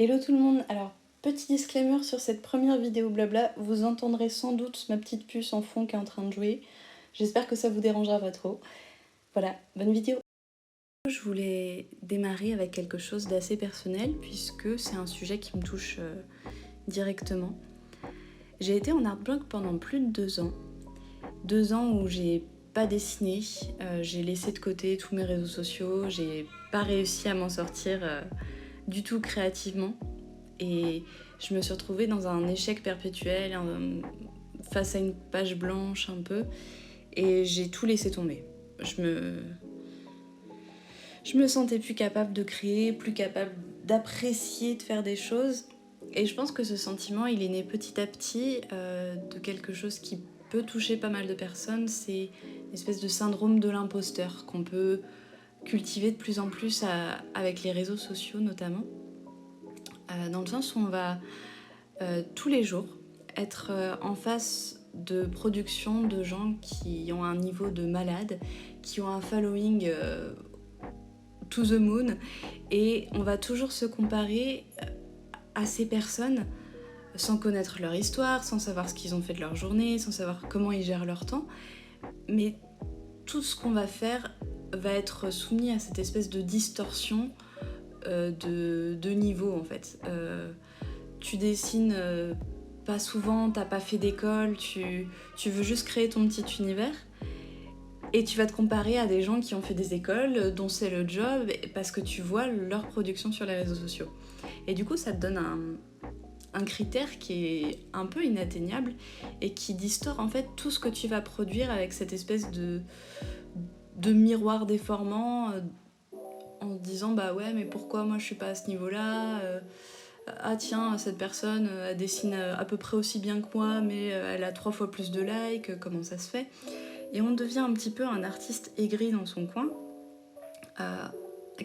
Hello tout le monde, alors petit disclaimer sur cette première vidéo blabla, vous entendrez sans doute ma petite puce en fond qui est en train de jouer. J'espère que ça vous dérangera pas trop. Voilà, bonne vidéo. Je voulais démarrer avec quelque chose d'assez personnel puisque c'est un sujet qui me touche directement. J'ai été en art block pendant plus de 2 ans. 2 ans où j'ai pas dessiné, j'ai laissé de côté tous mes réseaux sociaux, j'ai pas réussi à m'en sortir du tout créativement. Et je me suis retrouvée dans un échec perpétuel, face à une page blanche un peu, et j'ai tout laissé tomber. Je me sentais plus capable de créer, plus capable d'apprécier, de faire des choses. Et je pense que ce sentiment, il est né petit à petit de quelque chose qui peut toucher pas mal de personnes. C'est une espèce de syndrome de l'imposteur qu'on peut cultiver de plus en plus avec les réseaux sociaux notamment. Dans le sens où on va tous les jours être en face de productions de gens qui ont un niveau de malade, qui ont un following to the moon, et on va toujours se comparer à ces personnes sans connaître leur histoire, sans savoir ce qu'ils ont fait de leur journée, sans savoir comment ils gèrent leur temps. Mais tout ce qu'on va faire va être soumis à cette espèce de distorsion de niveau en fait. Tu dessines pas souvent, t'as pas fait d'école, tu veux juste créer ton petit univers et tu vas te comparer à des gens qui ont fait des écoles, dont c'est le job, parce que tu vois leur production sur les réseaux sociaux. Et du coup, ça te donne un critère qui est un peu inatteignable et qui distord en fait tout ce que tu vas produire avec cette espèce de miroir déformant en te disant bah ouais mais pourquoi moi je suis pas à ce niveau-là ah tiens cette personne elle dessine à peu près aussi bien que moi mais elle a 3 fois plus de likes, comment ça se fait? Et on devient un petit peu un artiste aigri dans son coin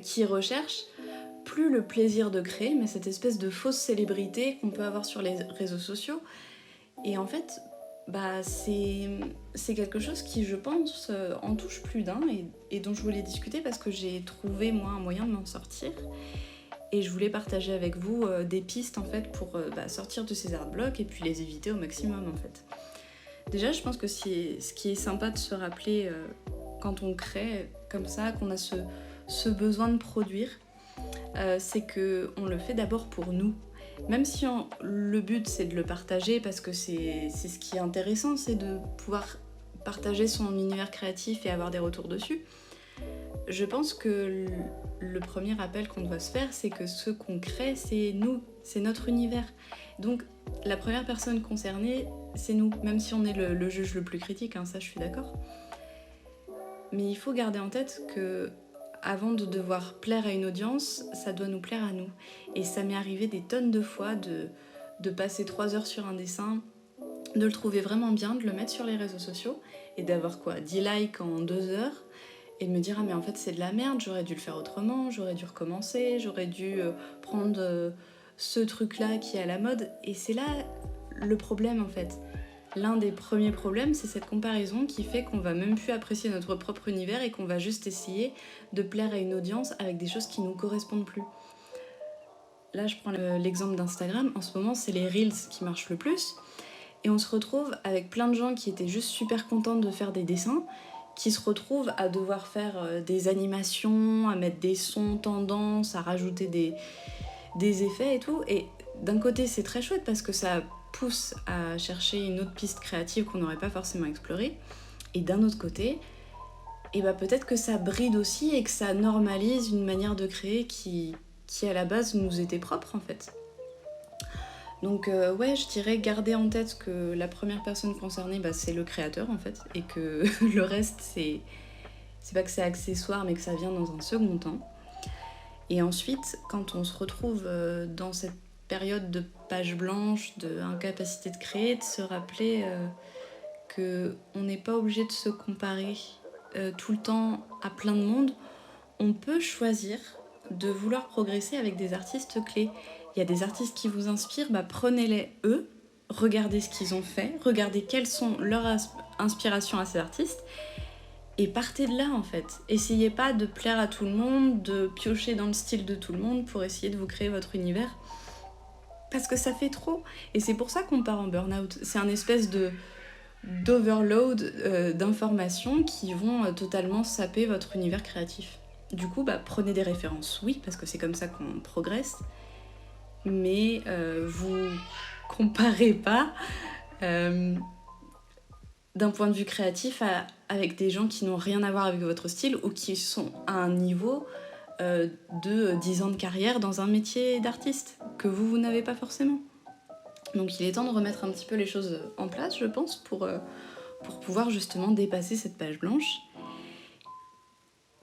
qui recherche plus le plaisir de créer mais cette espèce de fausse célébrité qu'on peut avoir sur les réseaux sociaux. Et en fait bah, c'est quelque chose qui, je pense, en touche plus d'un et dont je voulais discuter parce que j'ai trouvé, moi, un moyen de m'en sortir. Et je voulais partager avec vous des pistes, en fait, pour sortir de ces art blocs et puis les éviter au maximum, en fait. Déjà, je pense que ce qui est sympa de se rappeler quand on crée comme ça, qu'on a ce besoin de produire, c'est qu'on le fait d'abord pour nous. Même si le but c'est de le partager parce que c'est ce qui est intéressant, c'est de pouvoir partager son univers créatif et avoir des retours dessus. Je pense que le premier appel qu'on doit se faire, c'est que ce qu'on crée, c'est nous, c'est notre univers. Donc la première personne concernée, c'est nous, même si on est le juge le plus critique, hein, ça je suis d'accord. Mais il faut garder en tête que avant de devoir plaire à une audience, ça doit nous plaire à nous. Et ça m'est arrivé des tonnes de fois de passer 3 heures sur un dessin, de le trouver vraiment bien, de le mettre sur les réseaux sociaux et d'avoir 10 likes en 2 heures et de me dire ah mais en fait c'est de la merde, j'aurais dû le faire autrement, j'aurais dû recommencer, j'aurais dû prendre ce truc là qui est à la mode. Et c'est là le problème en fait. L'un des premiers problèmes, c'est cette comparaison qui fait qu'on va même plus apprécier notre propre univers et qu'on va juste essayer de plaire à une audience avec des choses qui nous correspondent plus. Là, je prends l'exemple d'Instagram. En ce moment, c'est les Reels qui marchent le plus. Et on se retrouve avec plein de gens qui étaient juste super contents de faire des dessins, qui se retrouvent à devoir faire des animations, à mettre des sons tendances, à rajouter des effets et tout. Et d'un côté, c'est très chouette parce que ça pousse à chercher une autre piste créative qu'on n'aurait pas forcément explorée. Et d'un autre côté, et peut-être que ça bride aussi et que ça normalise une manière de créer qui à la base nous était propre en fait. Donc ouais, je dirais garder en tête que la première personne concernée, c'est le créateur en fait, et que le reste c'est pas que c'est accessoire mais que ça vient dans un second temps. Et ensuite, quand on se retrouve dans cette période de page blanche, d'incapacité de créer, de se rappeler qu'on n'est pas obligé de se comparer tout le temps à plein de monde. On peut choisir de vouloir progresser avec des artistes clés. Il y a des artistes qui vous inspirent, prenez-les eux, regardez ce qu'ils ont fait, regardez quelles sont leurs inspirations à ces artistes Et partez de là en fait. Essayez pas de plaire à tout le monde, de piocher dans le style de tout le monde pour essayer de vous créer votre univers. Parce que ça fait trop. Et c'est pour ça qu'on part en burn-out. C'est un espèce d'overload d'informations qui vont totalement saper votre univers créatif. Du coup, prenez des références, oui, parce que c'est comme ça qu'on progresse. Mais vous comparez pas d'un point de vue créatif avec des gens qui n'ont rien à voir avec votre style ou qui sont à un niveau de 10 ans de carrière dans un métier d'artiste que vous n'avez pas forcément. Donc il est temps de remettre un petit peu les choses en place, je pense, pour pouvoir justement dépasser cette page blanche.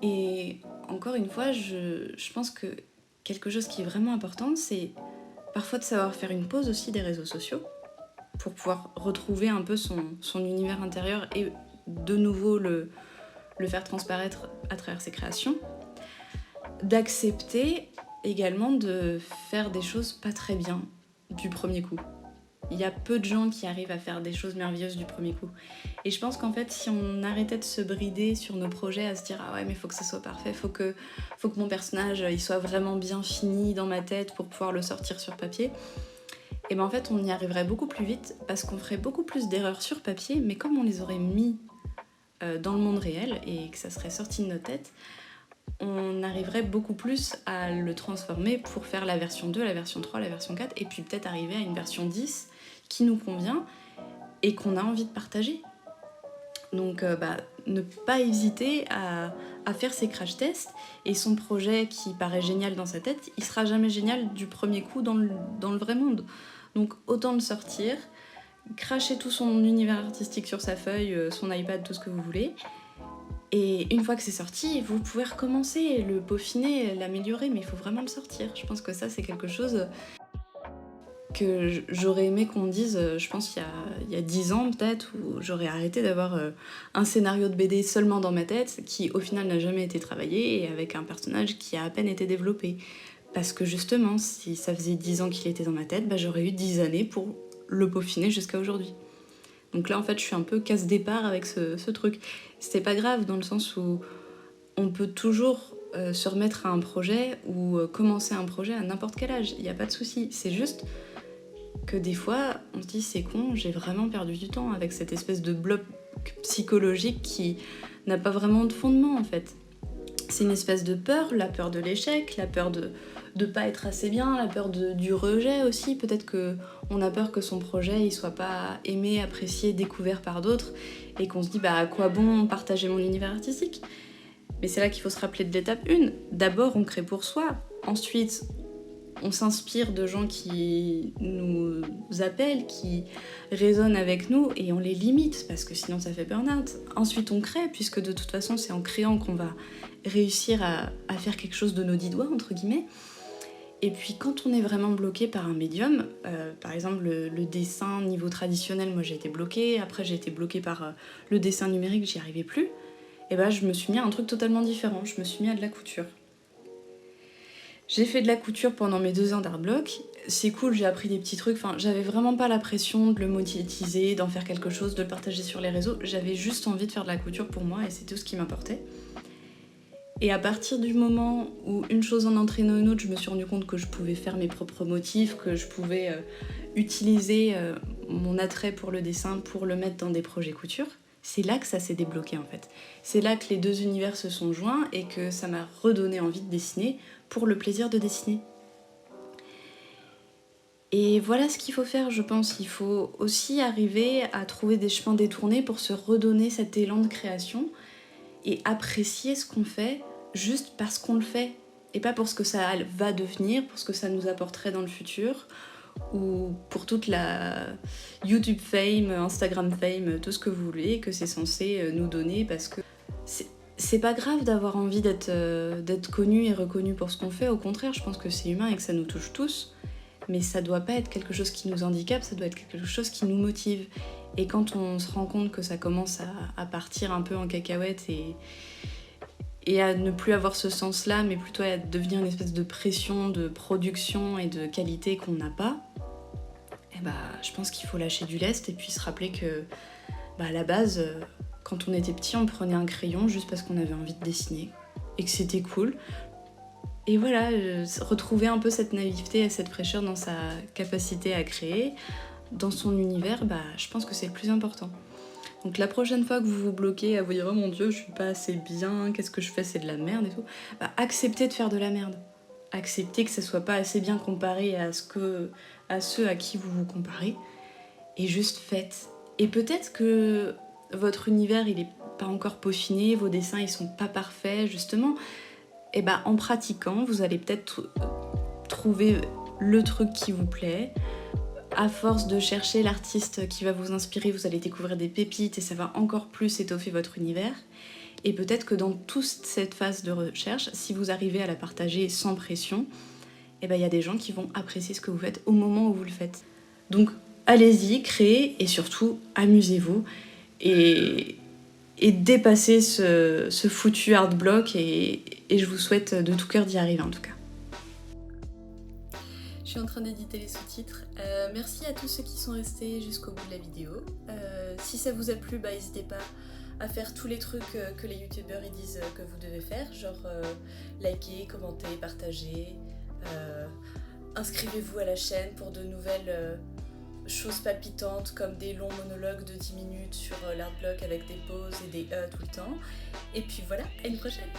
Et encore une fois, je pense que quelque chose qui est vraiment important, c'est parfois de savoir faire une pause aussi des réseaux sociaux pour pouvoir retrouver un peu son univers intérieur et de nouveau le faire transparaître à travers ses créations. D'accepter également de faire des choses pas très bien du premier coup. Il y a peu de gens qui arrivent à faire des choses merveilleuses du premier coup. Et je pense qu'en fait, si on arrêtait de se brider sur nos projets, à se dire « Ah ouais, mais faut que ça soit parfait, faut que mon personnage il soit vraiment bien fini dans ma tête pour pouvoir le sortir sur papier », et en fait, on y arriverait beaucoup plus vite parce qu'on ferait beaucoup plus d'erreurs sur papier, mais comme on les aurait mis dans le monde réel et que ça serait sorti de nos têtes, on arriverait beaucoup plus à le transformer pour faire la version 2, la version 3, la version 4, et puis peut-être arriver à une version 10 qui nous convient et qu'on a envie de partager. Donc ne pas hésiter à faire ses crash tests, et son projet qui paraît génial dans sa tête, il sera jamais génial du premier coup dans le vrai monde. Donc autant le sortir, cracher tout son univers artistique sur sa feuille, son iPad, tout ce que vous voulez. Et une fois que c'est sorti, vous pouvez recommencer, le peaufiner, l'améliorer, mais il faut vraiment le sortir. Je pense que ça, c'est quelque chose que j'aurais aimé qu'on me dise, je pense il y a 10 ans peut-être, où j'aurais arrêté d'avoir un scénario de BD seulement dans ma tête, qui au final n'a jamais été travaillé, et avec un personnage qui a à peine été développé. Parce que justement, si ça faisait 10 ans qu'il était dans ma tête, j'aurais eu 10 années pour le peaufiner jusqu'à aujourd'hui. Donc là, en fait, je suis un peu casse-départ avec ce truc. C'était pas grave, dans le sens où on peut toujours se remettre à un projet ou commencer un projet à n'importe quel âge. Il n'y a pas de souci. C'est juste que des fois, on se dit c'est con, j'ai vraiment perdu du temps avec cette espèce de bloc psychologique qui n'a pas vraiment de fondement, en fait. C'est une espèce de peur, la peur de l'échec, la peur de pas être assez bien, la peur du rejet aussi. Peut-être qu'on a peur que son projet il soit pas aimé, apprécié, découvert par d'autres, et qu'on se dit à quoi bon partager mon univers artistique. Mais c'est là qu'il faut se rappeler de l'étape 1. D'abord, on crée pour soi. Ensuite, on s'inspire de gens qui nous appellent, qui résonnent avec nous, et on les limite, parce que sinon ça fait burn-out. Ensuite, on crée, puisque de toute façon, c'est en créant qu'on va réussir à faire quelque chose de nos 10 doigts, entre guillemets. Et puis quand on est vraiment bloqué par un médium, par exemple le dessin niveau traditionnel, moi j'ai été bloquée, après j'ai été bloquée par le dessin numérique, j'y arrivais plus, et je me suis mis à un truc totalement différent, je me suis mis à de la couture. J'ai fait de la couture pendant mes 2 ans d'art bloc, c'est cool, j'ai appris des petits trucs, j'avais vraiment pas la pression de le monétiser, d'en faire quelque chose, de le partager sur les réseaux, j'avais juste envie de faire de la couture pour moi et c'est tout ce qui m'importait. Et à partir du moment où une chose en entraînant une autre, je me suis rendu compte que je pouvais faire mes propres motifs, que je pouvais utiliser mon attrait pour le dessin pour le mettre dans des projets couture. C'est là que ça s'est débloqué en fait. C'est là que les 2 univers se sont joints et que ça m'a redonné envie de dessiner pour le plaisir de dessiner. Et voilà ce qu'il faut faire, je pense. Il faut aussi arriver à trouver des chemins détournés pour se redonner cet élan de création et apprécier ce qu'on fait juste parce qu'on le fait et pas pour ce que ça va devenir, pour ce que ça nous apporterait dans le futur ou pour toute la YouTube fame, Instagram fame, tout ce que vous voulez que c'est censé nous donner, parce que c'est pas grave d'avoir envie d'être connu et reconnu pour ce qu'on fait. Au contraire, je pense que c'est humain et que ça nous touche tous, mais ça doit pas être quelque chose qui nous handicape, ça doit être quelque chose qui nous motive. Et quand on se rend compte que ça commence à partir un peu en cacahuète et à ne plus avoir ce sens-là, mais plutôt à devenir une espèce de pression de production et de qualité qu'on n'a pas, je pense qu'il faut lâcher du lest et puis se rappeler que à la base, quand on était petit, on prenait un crayon juste parce qu'on avait envie de dessiner et que c'était cool. Et voilà, retrouver un peu cette naïveté et cette fraîcheur dans sa capacité à créer, dans son univers, je pense que c'est le plus important. Donc la prochaine fois que vous vous bloquez à vous dire « Oh mon Dieu, je suis pas assez bien, qu'est-ce que je fais, c'est de la merde » et tout, acceptez de faire de la merde. Acceptez que ça soit pas assez bien comparé à ceux à qui vous vous comparez, et juste faites. Et peut-être que votre univers, il est pas encore peaufiné, vos dessins, ils sont pas parfaits, justement. Et en pratiquant, vous allez peut-être trouver le truc qui vous plaît. À force de chercher l'artiste qui va vous inspirer, vous allez découvrir des pépites et ça va encore plus étoffer votre univers. Et peut-être que dans toute cette phase de recherche, si vous arrivez à la partager sans pression, il y a des gens qui vont apprécier ce que vous faites au moment où vous le faites. Donc allez-y, créez et surtout amusez-vous et dépassez ce foutu hard block et je vous souhaite de tout cœur d'y arriver en tout cas. Je suis en train d'éditer les sous-titres. Merci à tous ceux qui sont restés jusqu'au bout de la vidéo. Si ça vous a plu, n'hésitez pas à faire tous les trucs que les youtubeurs ils disent que vous devez faire, genre liker, commenter, partager, inscrivez-vous à la chaîne pour de nouvelles choses palpitantes comme des longs monologues de 10 minutes sur l'art block avec des pauses et des tout le temps. Et puis voilà, à une prochaine!